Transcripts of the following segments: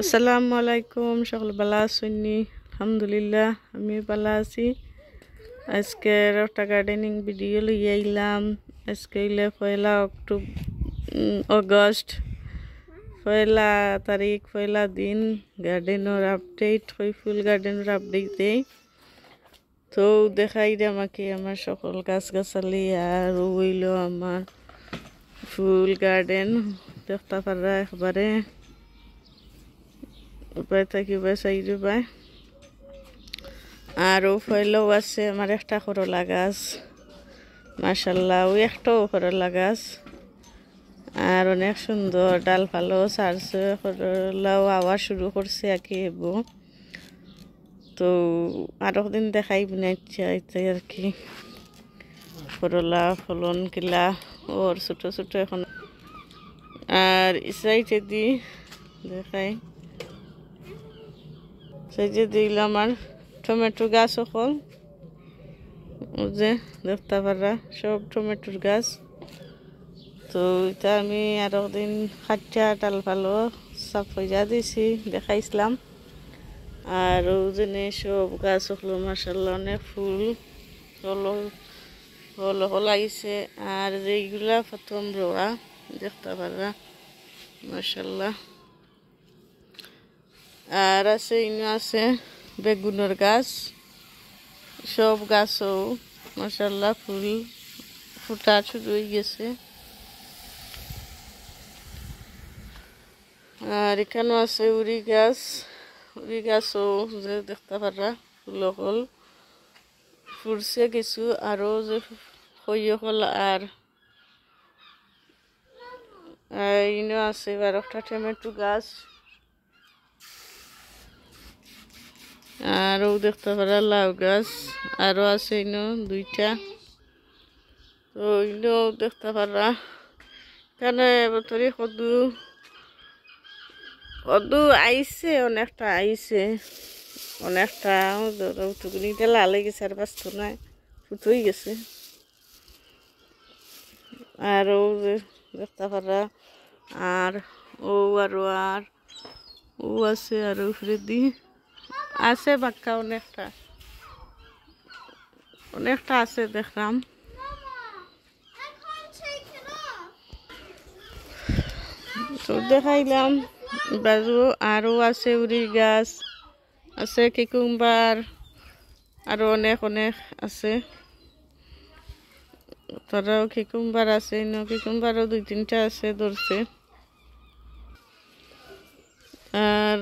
আসসালামু আলাইকুম, সকলে ভালো আছেননি? আলহামদুলিল্লাহ, আমি ভালো আছি। আজকে একটা গার্ডেনিং ভিডিও লইয়ে আইলাম। আজকে হইলে আগস্ট, পয়লা তারিখ, পয়লা দিন। গার্ডেনের আপডেট, ফুল গার্ডেনের আপডেট দেই। তো দেখাই দে আমাকে আমার সকল গাছগাছালি, আর হইল আমার ফুল গার্ডেন দেখতে পারা একবারে উপায় থাকি চাই পায়। আরও ফলেও আছে আমার একটা করলা গাছ, মাশাল্লাহ ওই একটাও করলা গাছ। আর অনেক সুন্দর ডাল ফালো ছাড়ছে, করলাও আওয়া শুরু করছে আঁকি এবো। তো আরো দিন দেখাই ইচ্ছা এটাই আর কি। করলা ফলন কিলা ওর ছোটো ছোটো এখন। আর ইসাইটে দি দেখাই, সেই যে দিল আমার টমেটো গাছ সকল যে দেখতে পারা সব টমেটোর গাছ। তো এটা আমি আরো দিন খাচ্চা ডাল ভালো সাফ হইয়া দিছি দেখাইছিলাম। আর ওজনে সব গাছ হলো মাশাল্লাহ অনেক ফুল হলো লাগিছে। আর যেগুলা প্রথম রোয়া দেখতে পারা মাশাল্লাহ। আর আছে ইনো আছে বেগুনের গাছ, সব গাছও মাশাল্লাহ ফুল ফুটা শুরু হয়ে গেছে। আর এখানেও আছে উড়ি গাছও যে দেখতে পারা ফুল হল ফুটছে কিছু। আরও যে হইয় হল আর ইনো আছে এবার একটা টমেটো গাছ। আরও দেখতে পারা লাউ গাছ, আরও আছে ইনো দুইটা। তো ইনো দেখতে পারা কেন বতরে কদু আইছে, অনেকটা আইছে অনেকটা টুকুনিতে লাল হয়ে গেছে আর বাঁচত নাই, ফুটই গেছে। আর ও যে দেখতে পারা আর ও আর ও আছে আর উপরে দি আছে বাক্কা অনেকটা আছে দেখলাম। তো দেখাইলাম বাজু। আরও আছে উড়ি গাছ আছে, কিকুম্বার আরো অনেক আছে। তারাও কিকুম্বার আছে, কিকুম্বারও দুই তিনটা আছে ধরছে। আর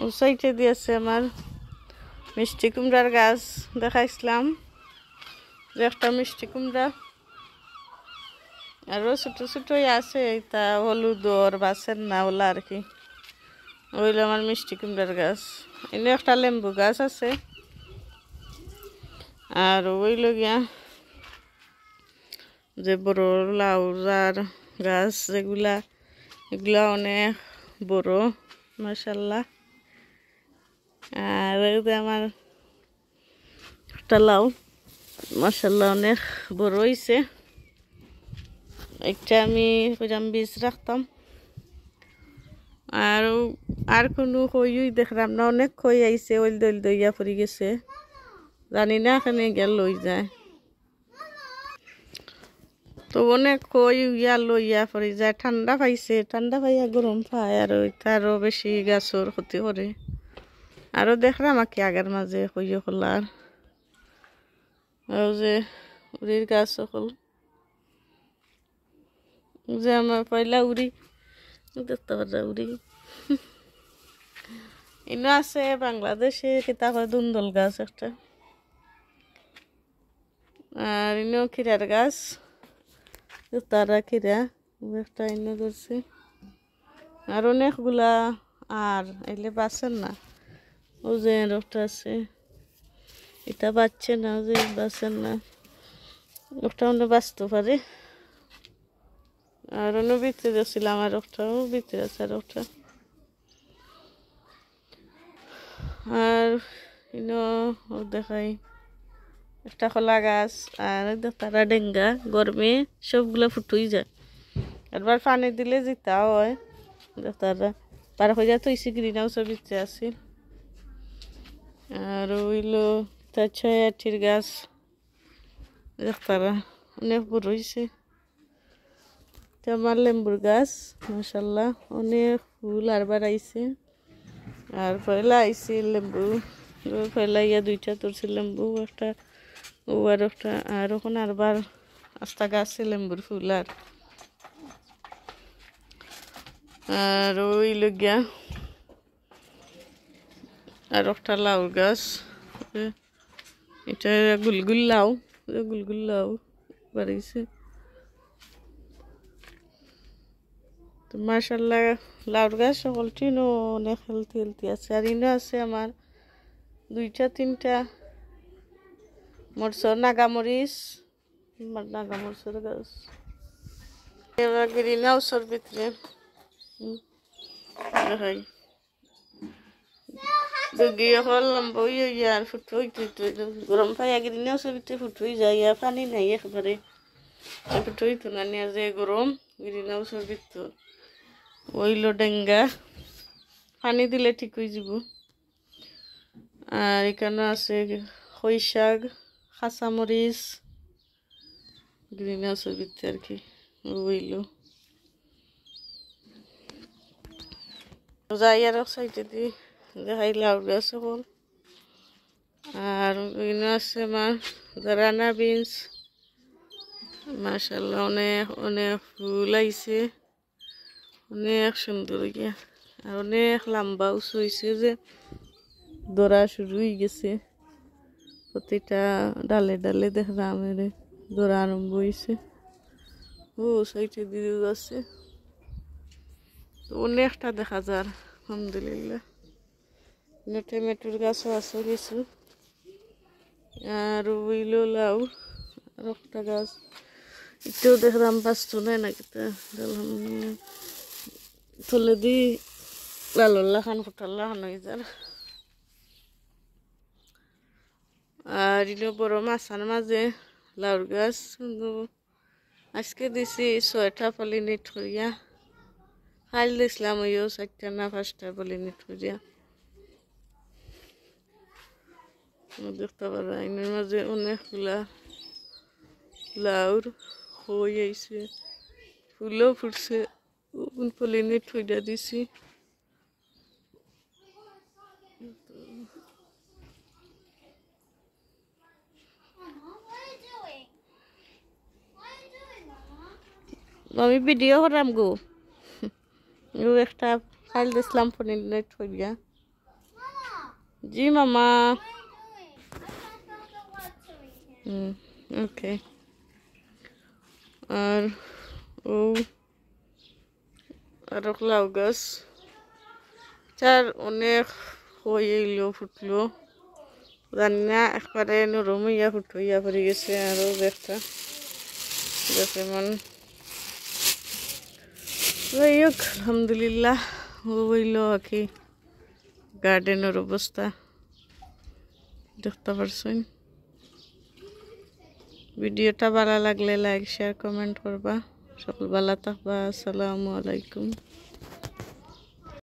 ও সাইডে দিয়েছে আমার মিষ্টি কুমড়ার গাছ দেখাইছিলাম যে একটা মিষ্টি কুমড়া। আরও ছোটো ছোটোই আছে, তা হলুদ ওর বাসের না ওলা আর কি। ওইল আমার মিষ্টি কুমড়ার গাছ। এনে একটা লেম্বু গাছ আছে। আর ওইল গিয়া যে বড় লাউজার গাছ যেগুলা, এগুলা অনেক বড় মাশাল্লাহ। আর আমার একটা লাউ মাশাল্লাহ অনেক বড় হয়েছে। একটা আমি বীজ রাখতাম। আর কোনো কইই দেখলাম না, অনেক কই আইছে ওইল দইল দইয়া পড়ে গেছে, জানি না এখানে গেল লই যায়। তো অনেক কই ইয়া লইয়া পড়ে যায়, ঠান্ডা পাইছে, ঠান্ডা পাইয়া গরম পায় আর তারও বেশি গাছর ক্ষতি করে। আরও দেখলাম আঁকি আগের মাঝে কইও খোলার যে উড়ির গাছ সকল যে আমার পয়লা উড়ি দেখতে পারা উড়ি। ইনো আছে বাংলাদেশে কিতা হয় দুন্দল গাছ একটা। আর ইনো খিরার গাছ, তারা খিরা একটা ইনো করছে। আর অনেকগুলা আর এলে বাঁচেন না, ও যে একটা আছে এটা বাঁচছে না, যে বাঁচেন না একটা অন্য বাঁচতে পারে। আর অন্য ভিতরে যাচ্ছিলাম আর একটাও ভিতরে আছে আর একটা। আর ইনো দেখাই একটা কলা গাছ। আর তারা ডেঙ্গা গরমে সবগুলা ফুটুই যায়, একবার পানি দিলে জিতা হয় তারা। পার হইয়া তো ইসি গ্রিন হাউসের ভিতরে আছি আর হইলো তার ছয়াঠির গাছ দেখতারা অনেক বড় হয়েছে আমার লেম্বুর গাছ মাশাল্লাহ অনেক ফুল আর বাড়াইছে আর পয়লা আইছে লেম্বু পয়লা ইয়া দুইটা তুলছে লেম্বু একটা ও আর একটা আর ওখানে আরবার আস্তা গাছে লেম্বুর ফুল আর ওই লগিয়া আর একটা লাউ গাছ এটা গুলগুল লাউ বাড়িয়েছে তো মাশাল্লাহ লাউর গাছ সকলটি অনেক হেলদি আছে আর ইনো আছে আমার দুইটা তিনটা মরচর নাগামরিচ নাগামরিচের গাছ এবার গ্রিন হাউসের ভিতরে দেখাই গিয়ে হলাম বই আর ফুটো গরম পাই গ্রিন হাউসের ভিতরে ফুটোই যায় পানি নাই একেবারে ফুটোই তো না নিয়ে যে গরম গ্রিন হাউসের ভিতর ওইলো ডেঙ্গা পানি দিলে ঠিক হয়ে যাব আর এখানে আছে খই শাক কাঁচামরিচ গ্রিন হাউসের ভিতরে আর কি ওইলো যাই আর সাইডে দি দেখাই লাউ গাছ সকল আর এখানে আছে আমার রানা বিনস মাশাল্লাহ অনেক অনেক ফুল আইছে অনেক সুন্দর গিয়া আর অনেক লম্বা উঁচু হয়েছে যে দৌড়া শুরু হয়ে গেছে প্রতিটা ডালে ডালে দেখলাম দৌড়া আরম্ভ হয়েছে ও সাইডে দিয়ে যাচ্ছে অনেকটা দেখা যায় আলহামদুলিল্লাহ টমেটোর গাছও আছে কিছু আর ওইলো লাউ আর একটা গাছ এটাও দেখলাম বাঁচত নাই নাকি আলহামদুলিল্লাহ তুলে দি লাল্লা খান ফুটাল্লা খান হয়ে যার আর ইনো বড় মাছার মাঝে লাউর গাছ আজকে দিছি 6টা পলিনেট করিয়া কাল দিছিলাম ওইও 4টা না 5টা পলিনেট করিয়া দেখতে পারো আইনের মাঝে অনেকগুলা লাউর হয়ে আইছে ফুলও ফুটছে পলিনেট করিয়া দিছি আমি ভিডিও করাম গো একটা ফাইল দিছিলাম পলিনেট করিয়া জি মামা ওকে আর ও আর লাউ গাছ চার অনেক হয়ে এলো ফুটলো জানি না একবারে নরম হইয়া ফুটো হইয়া পড়ে গেছে আরও একটা যেমন যাই হোক আলহামদুলিল্লাহ হইল আর কি গার্ডেনের অবস্থা দেখতে পারছেন ভিডিওটা ভালো লাগলে লাইক শেয়ার কমেন্ট করবা সকল ভালো থাকবা আসসালামু আলাইকুম।